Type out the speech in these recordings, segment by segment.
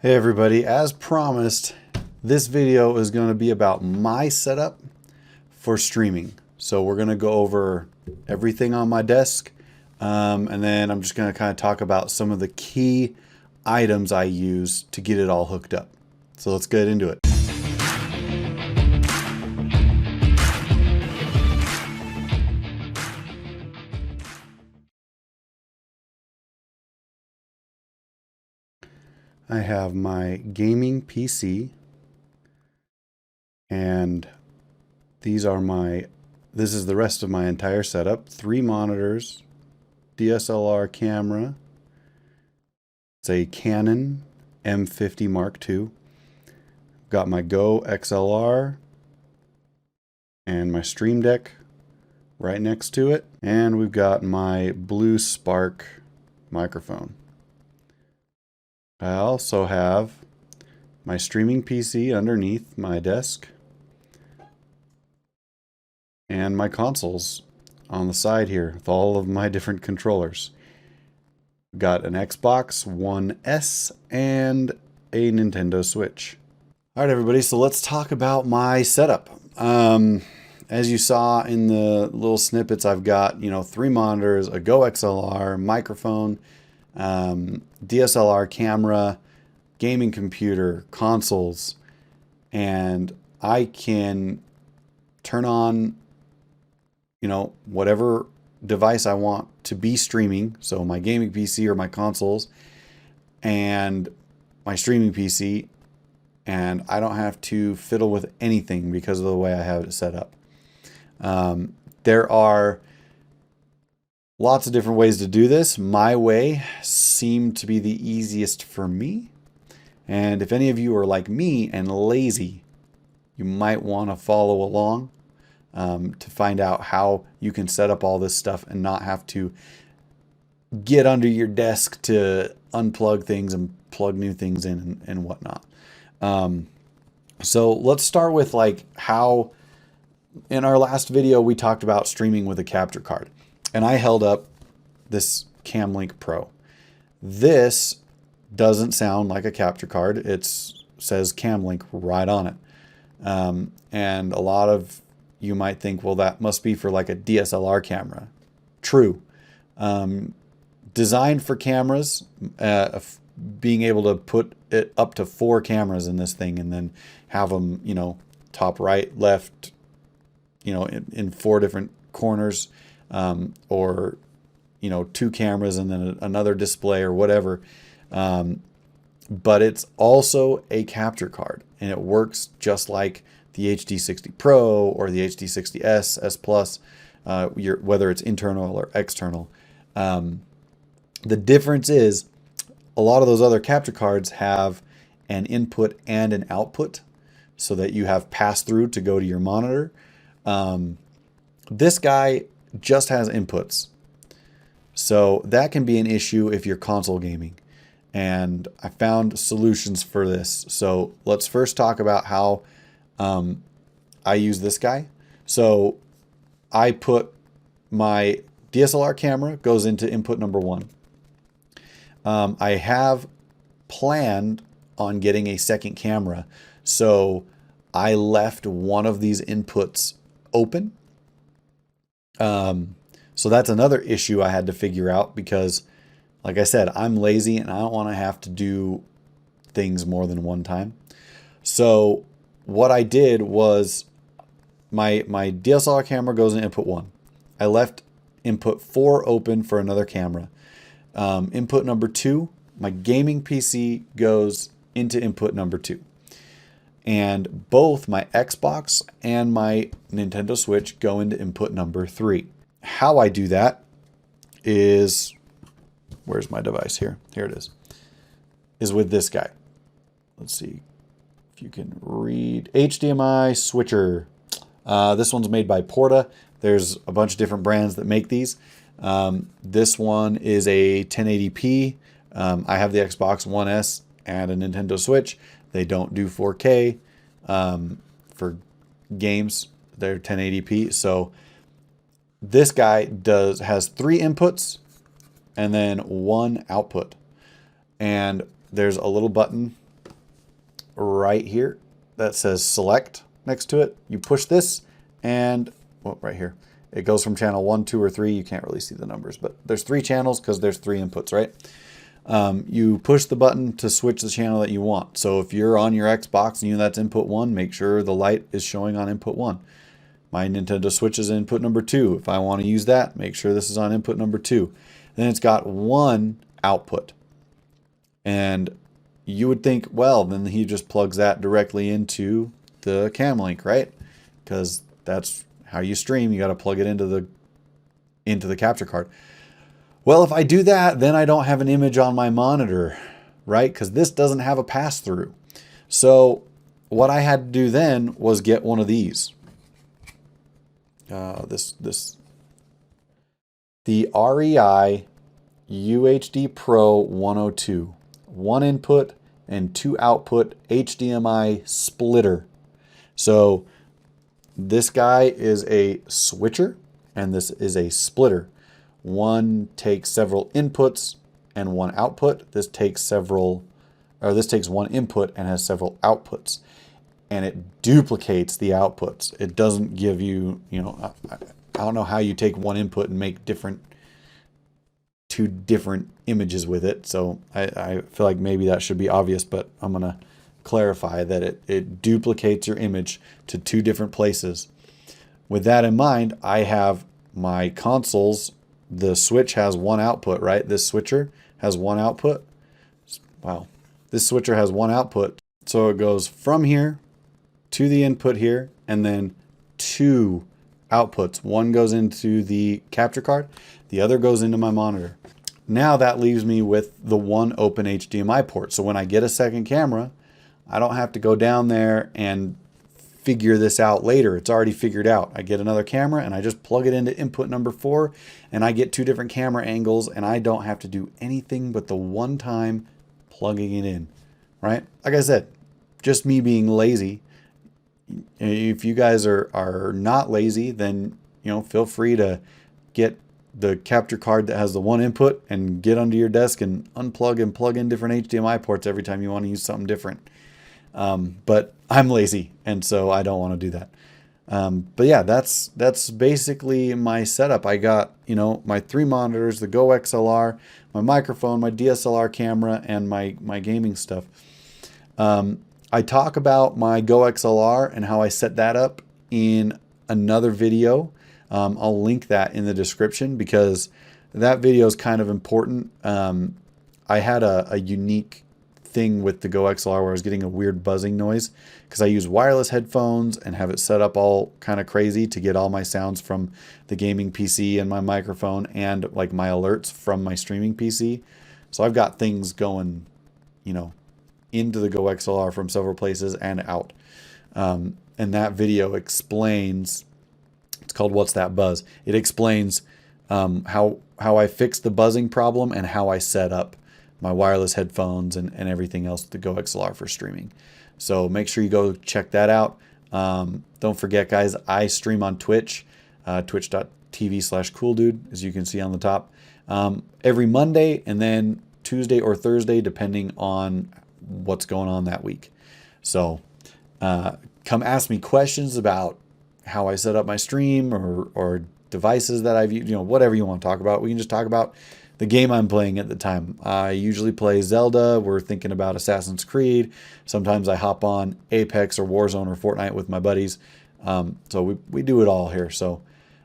Hey everybody, as promised, this video is going to be about my setup for streaming. So we're going to go over everything on my desk, and then I'm just going to kind of talk about some of the key items I use to get it all hooked up. So let's get into it. I have my gaming PC, and this is the rest of my entire setup. 3 monitors, DSLR camera. It's a Canon M50 Mark II. Got my Go XLR and my Stream Deck right next to it. And we've got my Blue Spark microphone. I also have my streaming PC underneath my desk and my consoles on the side here with all of my different controllers. Got an Xbox One S and a Nintendo Switch. All right, everybody, so let's talk about my setup. As you saw in the little snippets, I've got, 3 monitors, a Go XLR, microphone, DSLR camera, gaming computer, consoles, and I can turn on, whatever device I want to be streaming. So my gaming PC or my consoles and my streaming PC, and I don't have to fiddle with anything because of the way I have it set up. There are lots of different ways to do this. My way seemed to be the easiest for me. And if any of you are like me and lazy, you might want to follow along to find out how you can set up all this stuff and not have to get under your desk to unplug things and plug new things in and whatnot. So let's start with how in our last video we talked about streaming with a capture card. And I held up this Camlink Pro. This doesn't sound like a capture card. It says Camlink right on it. And a lot of you might think, well, that must be for like a DSLR camera. True. Designed for cameras, being able to put it up to 4 cameras in this thing and then have them, top, right, left, in 4 different corners. Or 2 cameras and then another display or whatever. But it's also a capture card, and it works just like the HD60 Pro or the HD60S, S Plus, whether it's internal or external. The difference is a lot of those other capture cards have an input and an output so that you have pass-through to go to your monitor. This guy just has inputs. So that can be an issue if you're console gaming. And I found solutions for this. So let's first talk about how I use this guy. So I put my DSLR camera goes into input number 1. I have planned on getting a second camera. So I left one of these inputs open. So that's another issue I had to figure out because, like I said, I'm lazy and I don't want to have to do things more than one time. So what I did was my DSLR camera goes in input 1. I left input 4 open for another camera. Input number 2, my gaming PC goes into input number 2. And both my Xbox and my Nintendo Switch go into input number 3. How I do that is, where's my device here? Here it is with this guy. Let's see if you can read. HDMI Switcher. This one's made by Porta. There's a bunch of different brands that make these. This one is a 1080p. I have the Xbox One S and a Nintendo Switch. They don't do 4K for games. They're 1080p. So this guy has 3 inputs and then 1 output. And there's a little button right here that says select next to it. You push this and, well, right here. It goes from channel 1, 2, or 3. You can't really see the numbers, but there's 3 channels because there's 3 inputs, right? You push the button to switch the channel that you want. So if you're on your Xbox and that's input 1, make sure the light is showing on input 1. My Nintendo Switch is input number 2. If I want to use that, make sure this is on input number 2. Then it's got 1 output. And you would think, well, then he just plugs that directly into the cam link, right? Because that's how you stream. You got to plug it into the capture card. Well, if I do that, then I don't have an image on my monitor, right? Because this doesn't have a pass-through. So what I had to do then was get one of these. The REI UHD Pro 102. 1 input and 2 output HDMI splitter. So this guy is a switcher and this is a splitter. One takes several inputs and 1 output. This takes 1 input and has several outputs. And it duplicates the outputs. It doesn't give you, I don't know how you take 1 input and make 2 different images with it. So I feel like maybe that should be obvious, but I'm going to clarify that it duplicates your image to 2 different places. With that in mind, I have my consoles. The Switch has 1 output, right? This switcher has 1 output. Wow. This switcher has 1 output. So it goes from here to the input here, and then 2 outputs. 1 goes into the capture card, the other goes into my monitor. Now that leaves me with the 1 open HDMI port. So when I get a second camera, I don't have to go down there and figure this out later. It's already figured out. I get another camera and I just plug it into input number 4 and I get 2 different camera angles and I don't have to do anything but the one time plugging it in, right? Like I said, just me being lazy. If you guys are not lazy, then feel free to get the capture card that has the 1 input and get under your desk and unplug and plug in different HDMI ports every time you want to use something different. But I'm lazy, and so I don't want to do that. But yeah, that's basically my setup. I got my 3 monitors, the Go XLR, my microphone, my DSLR camera, and my gaming stuff. I talk about my Go XLR and how I set that up in another video. I'll link that in the description because that video is kind of important. I had a unique thing with the Go XLR where I was getting a weird buzzing noise because I use wireless headphones and have it set up all kind of crazy to get all my sounds from the gaming PC and my microphone and like my alerts from my streaming PC. So I've got things going, into the Go XLR from several places and out. And that video explains, it's called What's That Buzz? It explains how I fixed the buzzing problem and how I set up my wireless headphones and everything else with the Go XLR for streaming. So make sure you go check that out. Don't forget, guys, I stream on Twitch, twitch.tv/Kuhldude, as you can see on the top, every Monday and then Tuesday or Thursday, depending on what's going on that week. So come ask me questions about how I set up my stream or devices that I've used, whatever you want to talk about. We can just talk about the game I'm playing at the time. I usually play Zelda. We're thinking about Assassin's Creed. Sometimes I hop on Apex or Warzone or Fortnite with my buddies. So we do it all here. So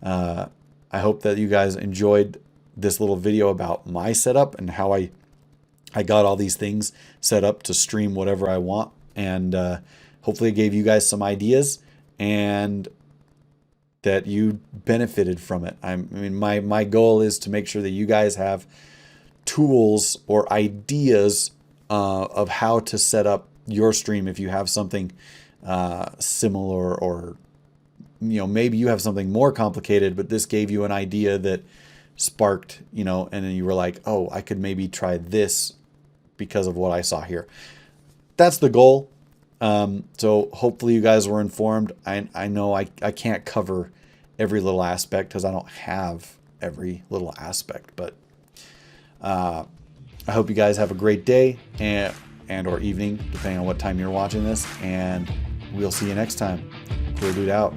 I hope that you guys enjoyed this little video about my setup and how I got all these things set up to stream whatever I want. And hopefully it gave you guys some ideas and that you benefited from it. My goal is to make sure that you guys have tools or ideas of how to set up your stream if you have something similar, or maybe you have something more complicated, but this gave you an idea that sparked, and then you were like, oh, I could maybe try this because of what I saw here. That's the goal. So hopefully you guys were informed. I know I can't cover every little aspect because I don't have every little aspect, but I hope you guys have a great day, and and or evening, depending on what time you're watching this. And we'll see you next time. Kuhldude out.